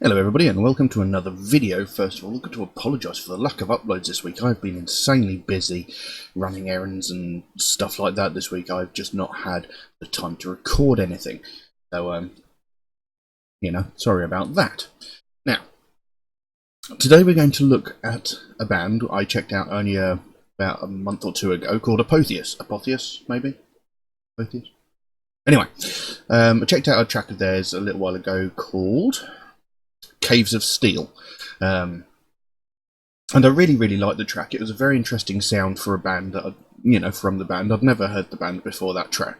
Hello everybody and welcome to another video. First of all, I've got to apologise for the lack of uploads this week. I've been insanely busy running errands and stuff like that this week. I've just not had the time to record anything. So, sorry about that. Now, today we're going to look at a band I checked out only about a month or two ago called Apotheus. Apotheus, maybe? Apotheus? Anyway, I checked out a track of theirs a little while ago called Caves of Steel, and I really liked the track. It was a very interesting sound for a band that, from the band. I'd never heard the band before that track,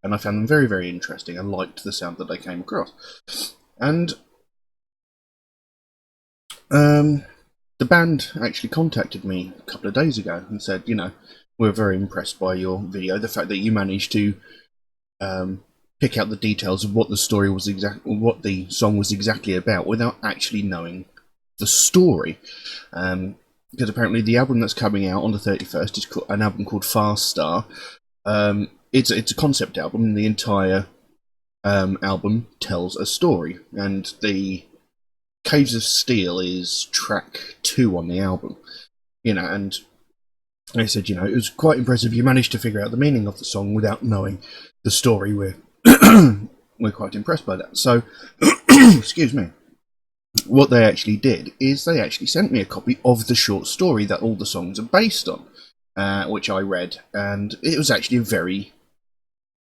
and I found them very interesting. I liked the sound that they came across, and the band actually contacted me a couple of days ago and said, we're very impressed by your video. The fact that you managed to pick out the details of what the story was what the song was exactly about without actually knowing the story, because apparently the album that's coming out on the 31st is an album called Fast Star. It's a concept album, and the entire album tells a story, and the Caves of Steel is track 2 on the album, and they said, it was quite impressive. You managed to figure out the meaning of the song without knowing the story. We're quite impressed by that. So, excuse me. What they actually did is they actually sent me a copy of the short story that all the songs are based on, which I read, and it was actually a very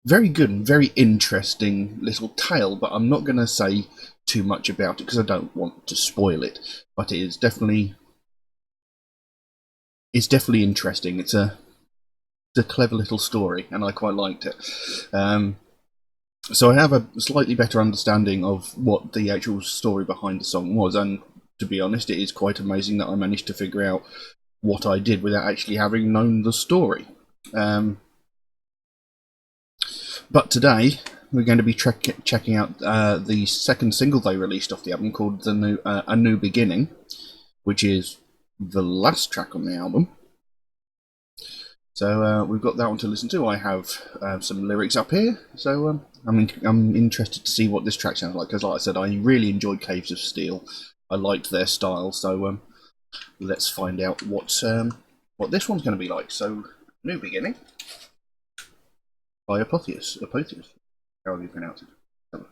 good and very interesting little tale. But I'm not going to say too much about it because I don't want to spoil it. But it is definitely interesting. It's a clever little story, and I quite liked it. So I have a slightly better understanding of what the actual story behind the song was, and to be honest, it is quite amazing that I managed to figure out what I did without actually having known the story. But today we're going to be checking out the second single they released off the album, called A New Beginning, which is the last track on the album. So we've got that one to listen to. I have some lyrics up here, so I'm interested to see what this track sounds like, because like I said, I really enjoyed Caves of Steel. I liked their style, so let's find out what this one's going to be like. So, New Beginning by Apotheus. Apotheus, however you pronounce it. Have a look.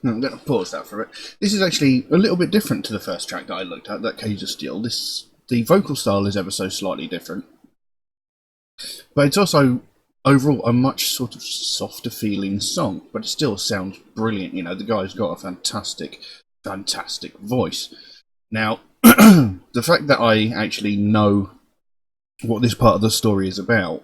I'm going to pause that for a bit. This is actually a little bit different to the first track that I looked at, that Cage of Steel. The vocal style is ever so slightly different. But it's also, overall, a much sort of softer feeling song. But it still sounds brilliant. You know, the guy's got a fantastic, fantastic voice. Now, the fact that I actually know what this part of the story is about,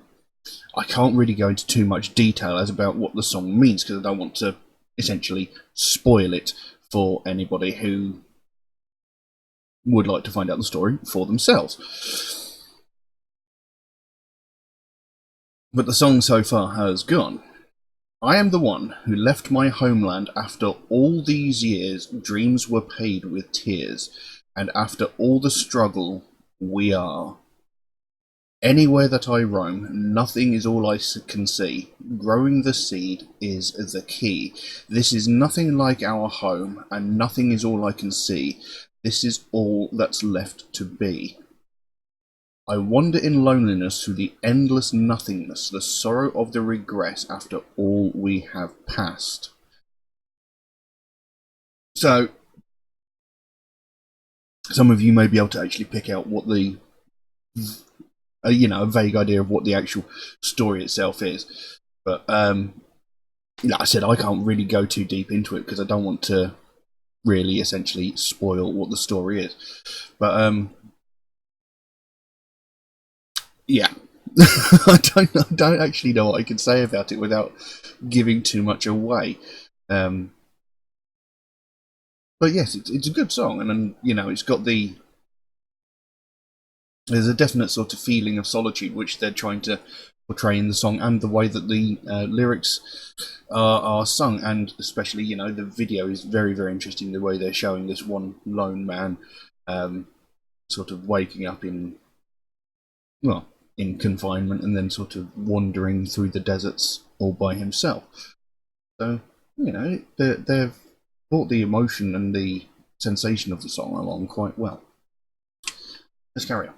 I can't really go into too much detail as about what the song means, because I don't want to essentially spoil it for anybody who would like to find out the story for themselves. But the song so far has gone. I am the one who left my homeland after all these years, dreams were paid with tears, and after all the struggle, we are. Anywhere that I roam, nothing is all I can see. Growing the seed is the key. This is nothing like our home, and nothing is all I can see. This is all that's left to be. I wander in loneliness through the endless nothingness, the sorrow of the regress after all we have passed. So, some of you may be able to actually pick out what the a vague idea of what the actual story itself is. But like I said, I can't really go too deep into it because I don't want to really essentially spoil what the story is. But yeah, I don't actually know what I can say about it without giving too much away. But yes, it's a good song, and it's got there's a definite sort of feeling of solitude which they're trying to portray in the song, and the way that the lyrics are sung, and especially the video is very, very interesting. The way they're showing this one lone man sort of waking up in confinement and then sort of wandering through the deserts all by himself. So they've brought the emotion and the sensation of the song along quite well. Let's carry on.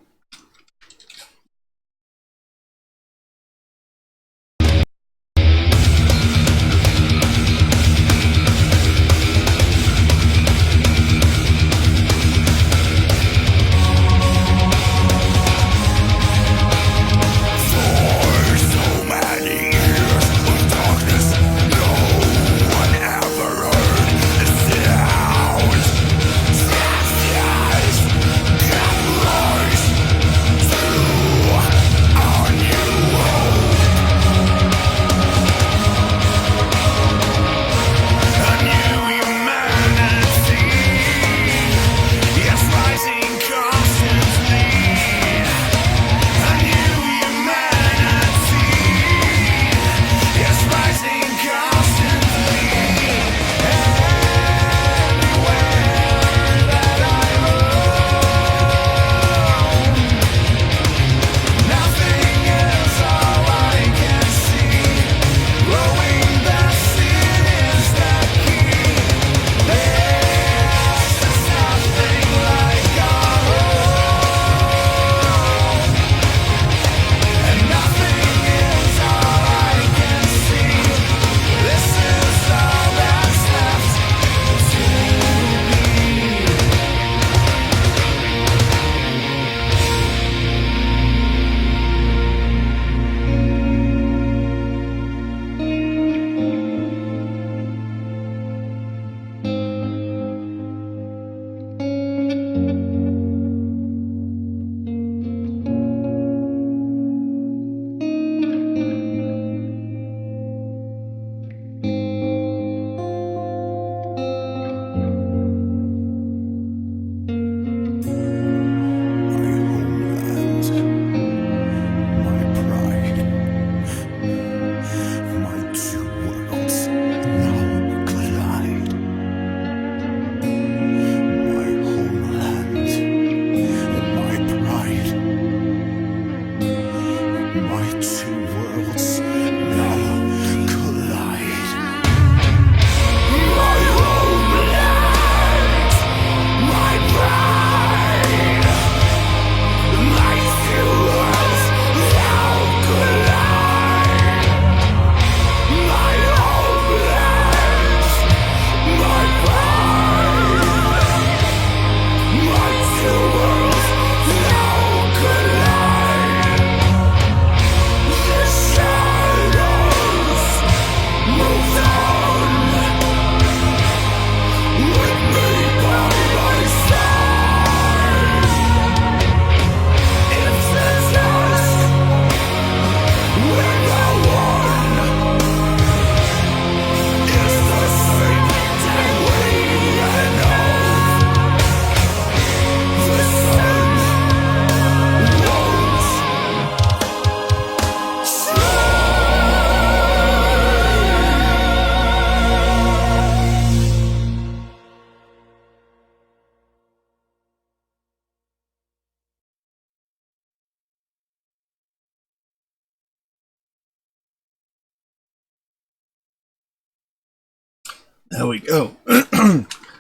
There we go.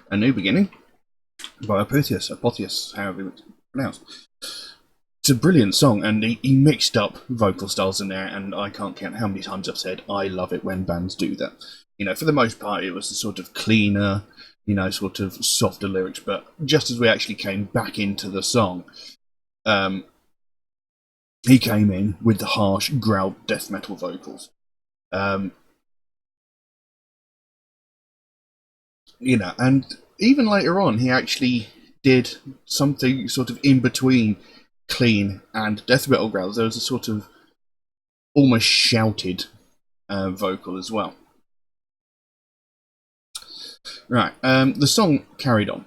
A New Beginning by Apotheus, however it's pronounced. It's a brilliant song, and he mixed up vocal styles in there, and I can't count how many times I've said I love it when bands do that. You know, for the most part, it was the sort of cleaner, you know, sort of softer lyrics, but just as we actually came back into the song, he came in with the harsh, growled death metal vocals. You know, and even later on, he actually did something sort of in between clean and death metal growls. There was a sort of almost shouted vocal as well. Right, the song carried on.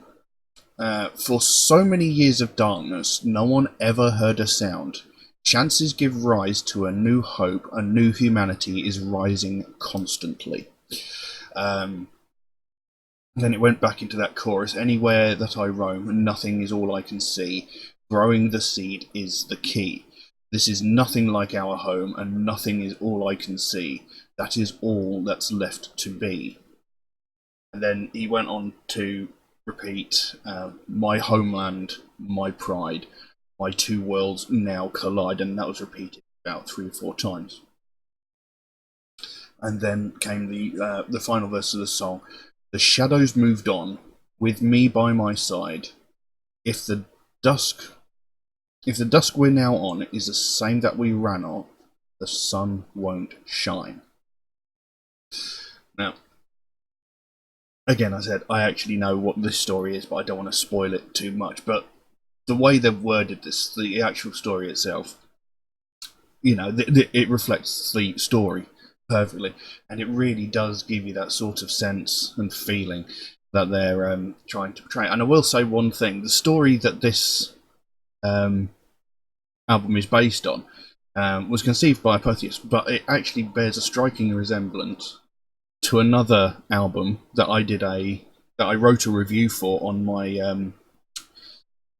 For so many years of darkness, no one ever heard a sound. Chances give rise to a new hope, a new humanity is rising constantly. Then it went back into that chorus. Anywhere that I roam, nothing is all I can see. Growing the seed is the key. This is nothing like our home, and nothing is all I can see. That is all that's left to be. And then he went on to repeat, my homeland, my pride, my two worlds now collide, and that was repeated about 3 or 4 times. And then came the final verse of the song. The shadows moved on, with me by my side. If the dusk we're now on is the same that we ran on, the sun won't shine. Now, again, I said I actually know what this story is, but I don't want to spoil it too much. But the way they've worded this, the actual story itself, you know, it reflects the story perfectly, and it really does give you that sort of sense and feeling that they're trying to portray. And I will say one thing: the story that this album is based on was conceived by Apotheus, but it actually bears a striking resemblance to another album that I wrote a review for on my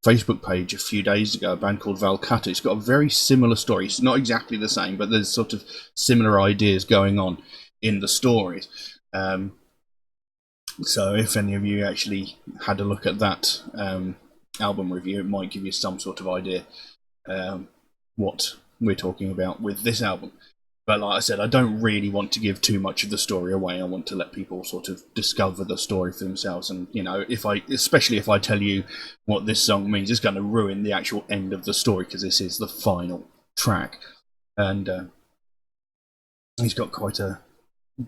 Facebook page a few days ago, a band called Valcata. It's got a very similar story. It's not exactly the same, but there's sort of similar ideas going on in the stories. So if any of you actually had a look at that album review, it might give you some sort of idea what we're talking about with this album. But like I said, I don't really want to give too much of the story away. I want to let people sort of discover the story for themselves. And, you know, especially if I tell you what this song means, it's going to ruin the actual end of the story, because this is the final track. And he's got quite a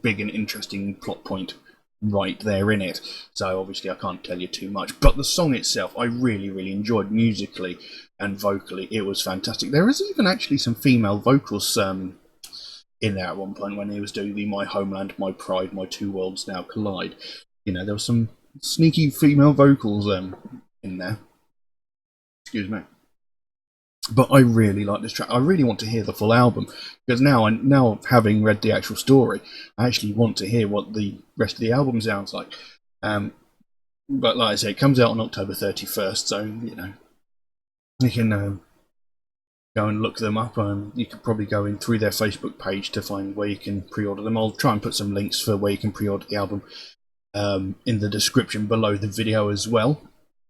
big and interesting plot point right there in it. So obviously I can't tell you too much. But the song itself, I really, really enjoyed musically and vocally. It was fantastic. There is even actually some female vocals in there at one point when he was doing the My Homeland, My Pride, My Two Worlds Now Collide. You know, there was some sneaky female vocals in there. Excuse me. But I really like this track. I really want to hear the full album, because now having read the actual story, I actually want to hear what the rest of the album sounds like. But like I say, it comes out on October 31st, so, you know, you can go and look them up. You could probably go in through their Facebook page to find where you can pre-order them. I'll try and put some links for where you can pre-order the album in the description below the video as well,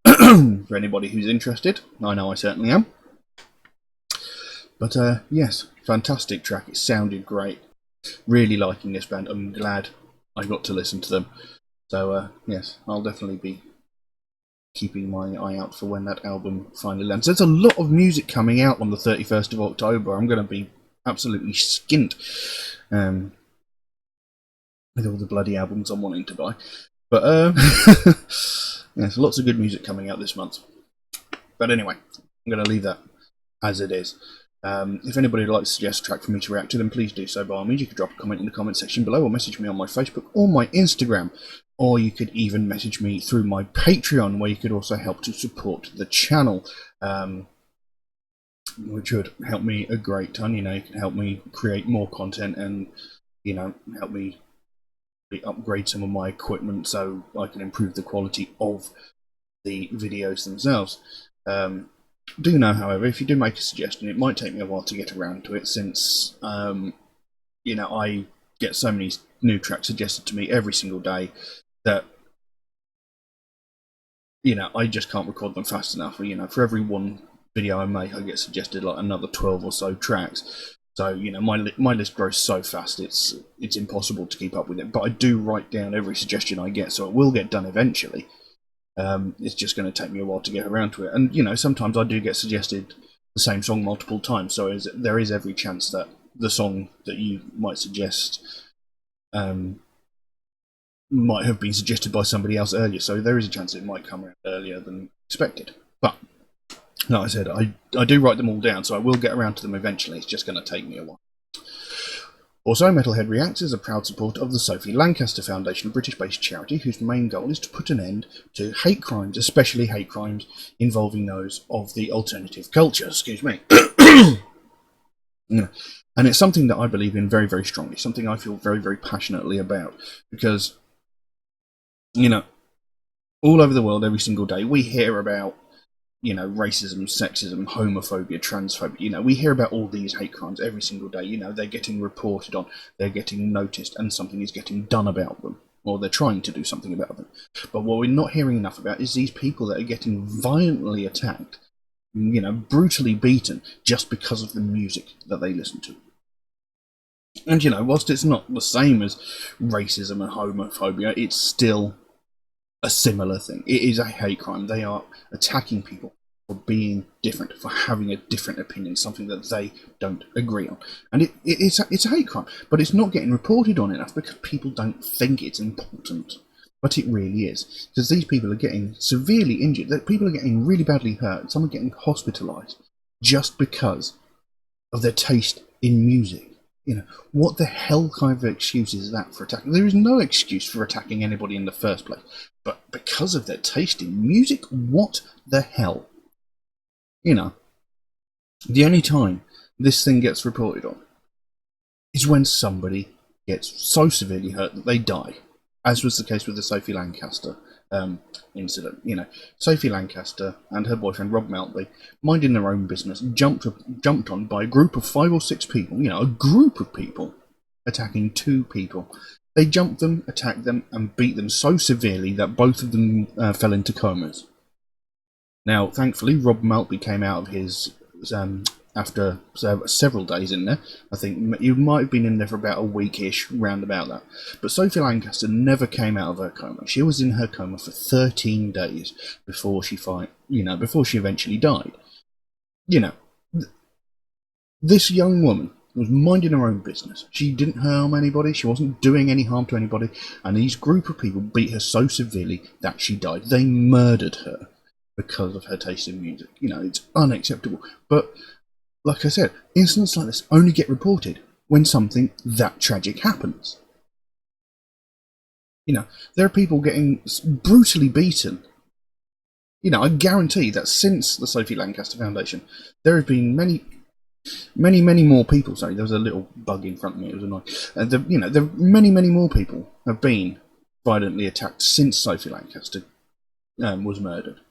for anybody who's interested. I know I certainly am. But yes, fantastic track. It sounded great. Really liking this band. I'm glad I got to listen to them. So yes, I'll definitely be keeping my eye out for when that album finally lands. There's a lot of music coming out on the 31st of October. I'm going to be absolutely skint with all the bloody albums I'm wanting to buy. But yes, lots of good music coming out this month. But anyway, I'm going to leave that as it is. If anybody would like to suggest a track for me to react to, then please do so by all means. You could drop a comment in the comment section below, or message me on my Facebook or my Instagram. Or you could even message me through my Patreon, where you could also help to support the channel, which would help me a great ton. You know, you can help me create more content and, you know, help me upgrade some of my equipment so I can improve the quality of the videos themselves. Do know, however, if you do make a suggestion, it might take me a while to get around to it, since, you know, I get so many new tracks suggested to me every single day. that, I just can't record them fast enough. For every one video I make, I get suggested like another 12 or so tracks. So my list grows so fast, it's impossible to keep up with it. But I do write down every suggestion I get, so it will get done eventually. It's just going to take me a while to get around to it. And sometimes I do get suggested the same song multiple times, so there is every chance that the song that you might suggest might have been suggested by somebody else earlier, so there is a chance it might come around earlier than expected. But like I said, I do write them all down, so I will get around to them eventually. It's just going to take me a while. Also, Metalhead Reacts is a proud supporter of the Sophie Lancaster Foundation, a British-based charity whose main goal is to put an end to hate crimes, especially hate crimes involving those of the alternative culture. Excuse me. And it's something that I believe in very, very strongly, something I feel very, very passionately about, because all over the world, every single day, we hear about, racism, sexism, homophobia, transphobia. We hear about all these hate crimes every single day. They're getting reported on, they're getting noticed, and something is getting done about them, or they're trying to do something about them. But what we're not hearing enough about is these people that are getting violently attacked, brutally beaten, just because of the music that they listen to. And, whilst it's not the same as racism and homophobia, it's still a similar thing. It is a hate crime. They are attacking people for being different, for having a different opinion, something that they don't agree on. And it's a hate crime, but it's not getting reported on enough because people don't think it's important. But it really is, because these people are getting severely injured. People are getting really badly hurt. Some are getting hospitalised just because of their taste in music. What the hell kind of excuse is that for attacking? There is no excuse for attacking anybody in the first place. But because of their taste in music, what the hell? The only time this thing gets reported on is when somebody gets so severely hurt that they die, as was the case with the Sophie Lancaster incident. Sophie Lancaster and her boyfriend Rob Maltby, minding their own business, jumped on by a group of 5 or 6 people. A group of people attacking 2 people. They jumped them, attacked them, and beat them so severely that both of them fell into comas. Now, thankfully, Rob Maltby came out of his after several days in there. I think you might have been in there for about a week-ish, round about that. But Sophie Lancaster never came out of her coma. She was in her coma for 13 days before she eventually died. This young woman was minding her own business. She didn't harm anybody. She wasn't doing any harm to anybody. And these group of people beat her so severely that she died. They murdered her because of her taste in music. It's unacceptable. But like I said, incidents like this only get reported when something that tragic happens. There are people getting brutally beaten. I guarantee that since the Sophie Lancaster Foundation, there have been many more people. Sorry, there was a little bug in front of me. It was annoying. Many more people have been violently attacked since Sophie Lancaster was murdered.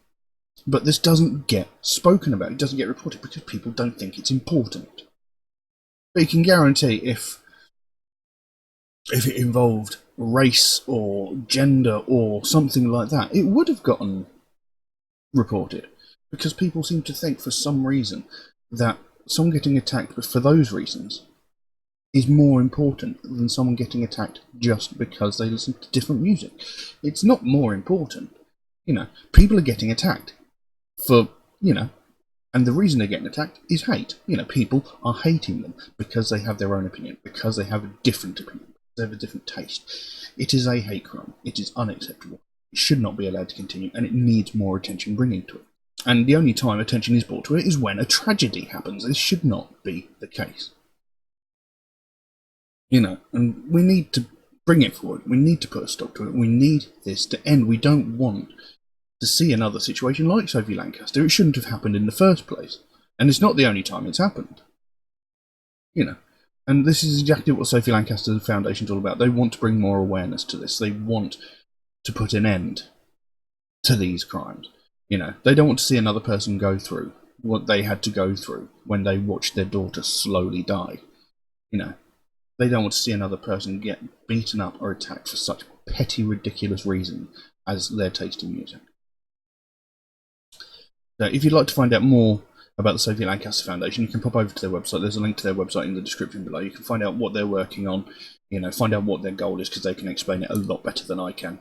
But this doesn't get spoken about. It doesn't get reported because people don't think it's important. But you can guarantee if it involved race or gender or something like that, it would have gotten reported. Because people seem to think for some reason that someone getting attacked for those reasons is more important than someone getting attacked just because they listen to different music. It's not more important. People are getting attacked for, and the reason they're getting attacked is hate. People are hating them because they have their own opinion, because they have a different opinion, because they have a different taste. It is a hate crime. It is unacceptable. It should not be allowed to continue, and it needs more attention bringing to it. And the only time attention is brought to it is when a tragedy happens. This should not be the case. And we need to bring it forward. We need to put a stop to it. We need this to end. We don't want to see another situation like Sophie Lancaster. It shouldn't have happened in the first place. And it's not the only time it's happened. And this is exactly what Sophie Lancaster Foundation is all about. They want to bring more awareness to this. They want to put an end to these crimes. They don't want to see another person go through what they had to go through when they watched their daughter slowly die. They don't want to see another person get beaten up or attacked for such petty, ridiculous reason as their taste in music. So if you'd like to find out more about the Sophie Lancaster Foundation, you can pop over to their website. There's a link to their website in the description below. You can find out what they're working on, find out what their goal is, because they can explain it a lot better than I can.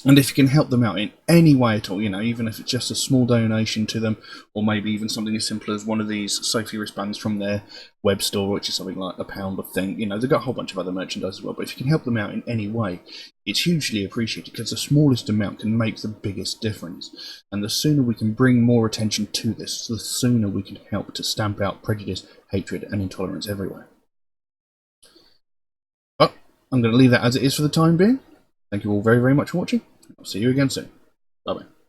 And if you can help them out in any way at all, even if it's just a small donation to them, or maybe even something as simple as one of these Sophie wristbands from their web store, which is something like £1 a thing. They've got a whole bunch of other merchandise as well, but if you can help them out in any way, it's hugely appreciated, because the smallest amount can make the biggest difference. And the sooner we can bring more attention to this, the sooner we can help to stamp out prejudice, hatred, and intolerance everywhere. But I'm going to leave that as it is for the time being. Thank you all very, very much for watching. I'll see you again soon. Bye-bye.